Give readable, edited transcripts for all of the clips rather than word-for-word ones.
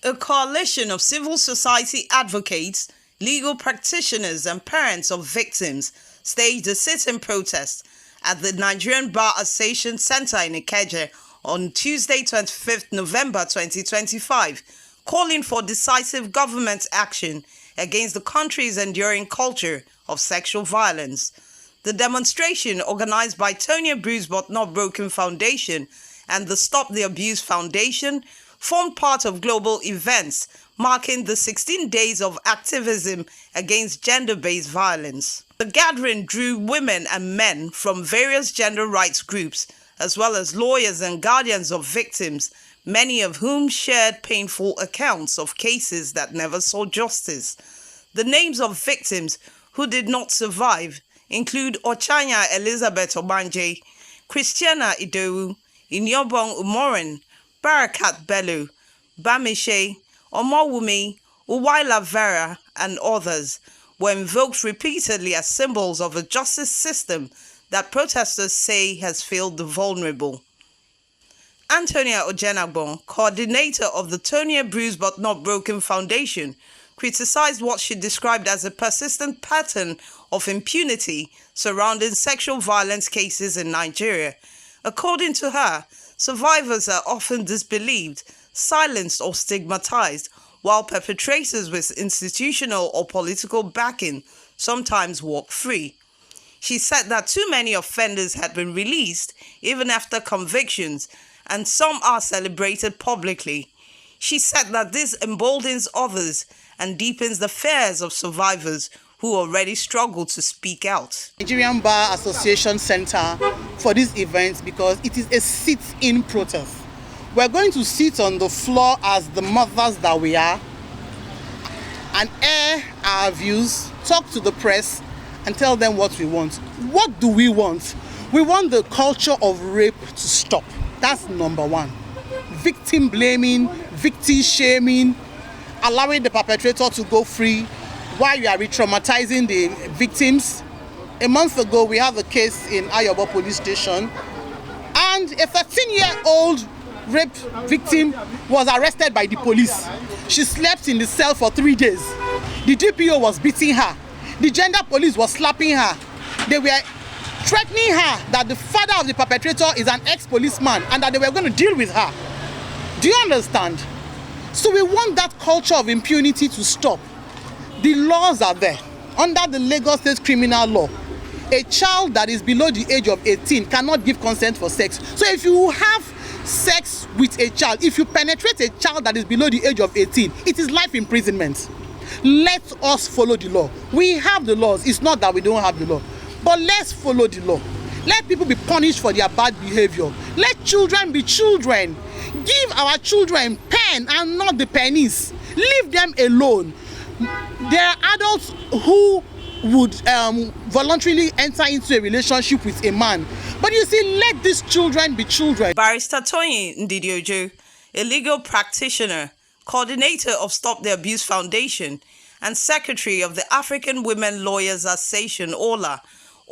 A coalition of civil society advocates, legal practitioners and parents of victims staged a sit-in protest at the Nigerian Bar Association Center in Ikeja on Tuesday, 25th November 2025, calling for decisive government action against the country's enduring culture of sexual violence. The demonstration, organized by Tonya Bruised But Not Broken Foundation and the Stop the Abuse Foundation, formed part of global events marking the 16 days of activism against gender-based violence. The gathering drew women and men from various gender rights groups, as well as lawyers and guardians of victims, many of whom shared painful accounts of cases that never saw justice. The names of victims who did not survive include Ochanya Elizabeth Obanje, Christiana Idowu, Inyobong Umoren, Barakat Bello, Bamishe, Omowumi, Uwaila Vera, and others were invoked repeatedly as symbols of a justice system that protesters say has failed the vulnerable. Antonia Ojenagbon, coordinator of the Tonya Bruised But Not Broken Foundation, criticized what she described as a persistent pattern of impunity surrounding sexual violence cases in Nigeria. According to her, survivors are often disbelieved, silenced or stigmatized, while perpetrators with institutional or political backing sometimes walk free. She said that too many offenders had been released even after convictions, and some are celebrated publicly. She said that this emboldens others and deepens the fears of survivors who already struggle to speak out. Nigerian Bar Association Center for this event because it is a sit-in protest. We're going to sit on the floor as the mothers that we are and air our views, talk to the press and tell them what we want. What do we want? We want the culture of rape to stop. That's number one. Victim blaming, victim shaming, allowing the perpetrator to go free while you are re-traumatizing the victims. A month ago, we had a case in Ayobo police station, and a 13-year-old rape victim was arrested by the police. She slept in the cell for 3 days. The DPO was beating her. The gender police was slapping her. They were threatening her that the father of the perpetrator is an ex-policeman and that they were going to deal with her. Do you understand? So we want that culture of impunity to stop. The laws are there. Under the Lagos State criminal law, a child that is below the age of 18 cannot give consent for sex. So if you have sex with a child, if you penetrate a child that is below the age of 18, it is life imprisonment. Let us follow the law. We have the laws. It's not that we don't have the law. But let's follow the law. Let people be punished for their bad behavior. Let children be children. Give our children pen and not the pennies. Leave them alone. There are adults who would voluntarily enter into a relationship with a man. But you see, let these children be children. Barrister Toyin Ndidiojo, a legal practitioner, coordinator of Stop the Abuse Foundation, and secretary of the African Women Lawyers Association, OLA,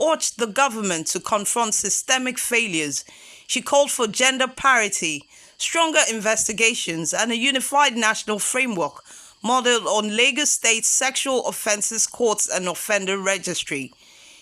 urged the government to confront systemic failures. She called for gender parity, stronger investigations, and a unified national framework modeled on Lagos State Sexual Offences Courts and Offender Registry.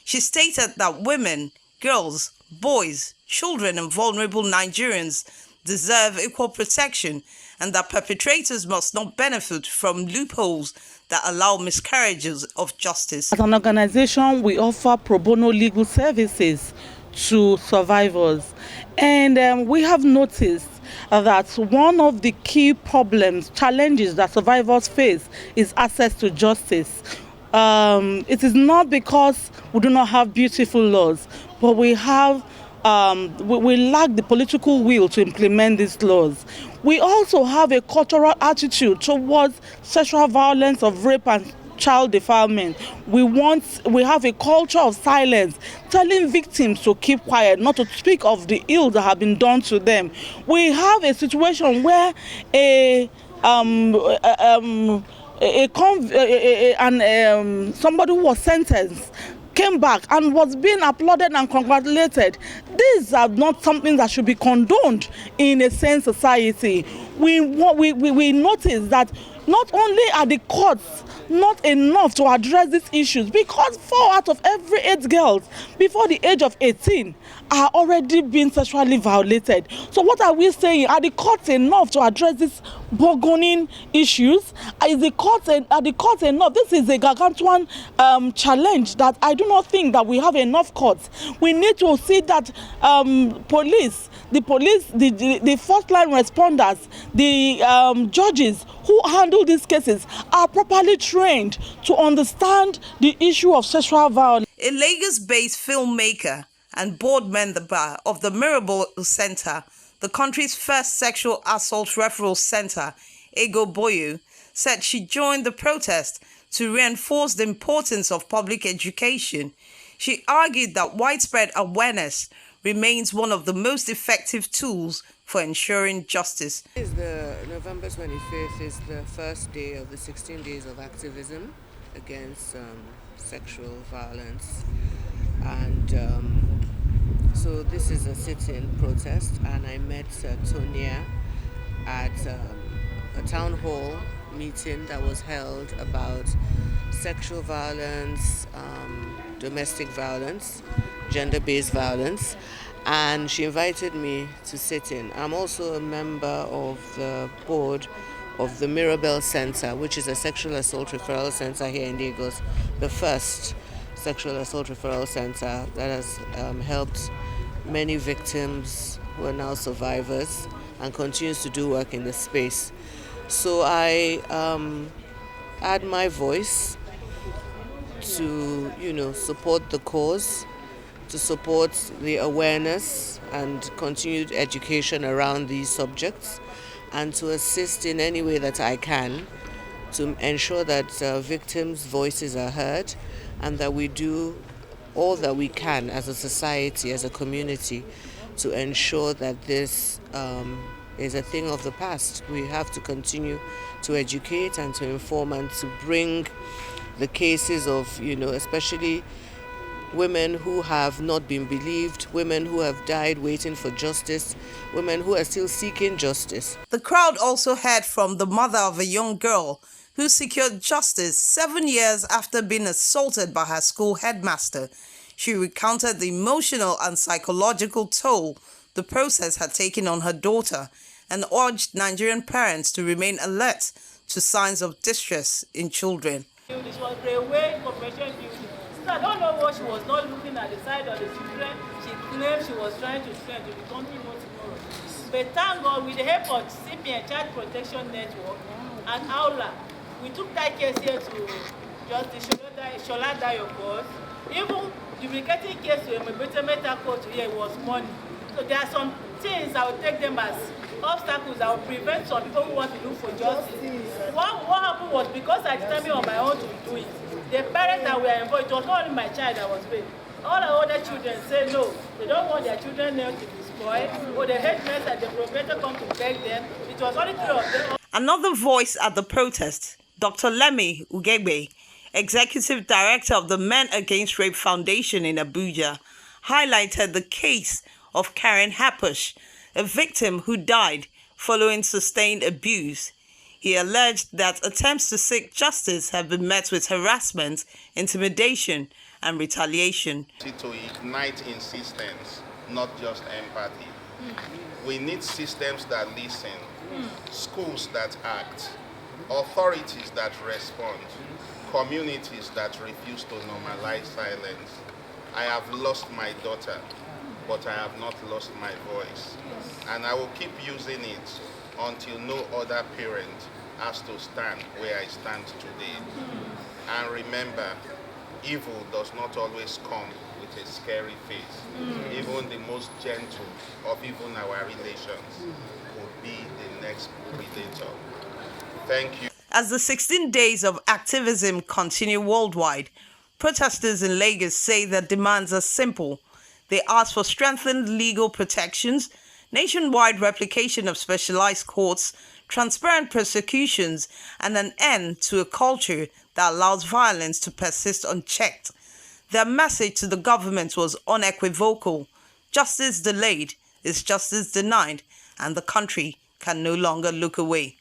She stated that women, girls, boys, children, and vulnerable Nigerians deserve equal protection and that perpetrators must not benefit from loopholes that allow miscarriages of justice. As an organization, we offer pro bono legal services to survivors, and we have noticed that one of the key challenges that survivors face is access to justice. It is not because we do not have beautiful laws, but we lack the political will to implement these laws. We also have a cultural attitude towards sexual violence, of rape and child defilement. We have a culture of silence, telling victims to keep quiet, not to speak of the ill that have been done to them. We have a situation where somebody who was sentenced came back and was being applauded and congratulated. These are not something that should be condoned in a sane society. we notice that not only are the courts not enough to address these issues, because 4 out of every 8 girls before the age of 18 are already being sexually violated. So what are we saying? Are the courts enough to address these burgeoning issues? Are the courts enough? This is a gargantuan challenge that I do not think that we have enough courts. We need to see that the police, the first line responders, the judges who handle these cases are properly trained to understand the issue of sexual violence. A Lagos-based filmmaker and board member of the Mirabel Center, the country's first sexual assault referral center, Ego Boyu, said she joined the protest to reinforce the importance of public education. She argued that widespread awareness remains one of the most effective tools for ensuring justice. November 25th is the first day of the 16 days of activism against sexual violence, and so this is a sit-in protest, and I met Tonia at a town hall meeting that was held about sexual violence, domestic violence, gender-based violence, and she invited me to sit in. I'm also a member of the board of the Mirabel Center, which is a sexual assault referral center here in Lagos, the first sexual assault referral center that has helped many victims who are now survivors and continues to do work in the space. So I add my voice to, support the cause, to support the awareness and continued education around these subjects, and to assist in any way that I can to ensure that victims' voices are heard, and that we do all that we can as a society, as a community, to ensure that this is a thing of the past. We have to continue to educate and to inform and to bring the cases of, especially women who have not been believed, women who have died waiting for justice, women who are still seeking justice. The crowd also heard from the mother of a young girl who secured justice 7 years after being assaulted by her school headmaster. She recounted the emotional and psychological toll the process had taken on her daughter and urged Nigerian parents to remain alert to signs of distress in children. She was railway corporation building. So I don't know what she was not looking at the side of the children. She claimed she was trying to send to the country no tomorrow. But thank God, with the help of CPN Child Protection Network and Aula, we took that case here to Justice Shola Dayo court. Even duplicating case to a Meta court here was money. So there are some things I will take them as obstacles that will prevent some people who want to look for justice. What happened was, because I determined on my own to do it, the parents that were involved, it was not only my child that was paid. All the other children say no, they don't want their children name to be spoiled, or the headmaster and the proprietor come to beg them. It was only 3 of them. Another voice at the protest, Dr. Lemi Ugegbe, Executive Director of the Men Against Rape Foundation in Abuja, highlighted the case of Karen Hapush, a victim who died following sustained abuse. He alleged that attempts to seek justice have been met with harassment, intimidation, and retaliation. To ignite insistence, not just empathy. We need systems that listen, schools that act, authorities that respond, communities that refuse to normalize silence. I have lost my daughter, but I have not lost my voice. And I will keep using it until no other parent has to stand where I stand today. And remember, evil does not always come with a scary face. Even the most gentle of even our relations could be the next predator. Thank you. As the 16 days of activism continue worldwide, protesters in Lagos say their demands are simple. They ask for strengthened legal protections, nationwide replication of specialized courts, transparent prosecutions, and an end to a culture that allows violence to persist unchecked. Their message to the government was unequivocal. Justice delayed is justice denied, and the country can no longer look away.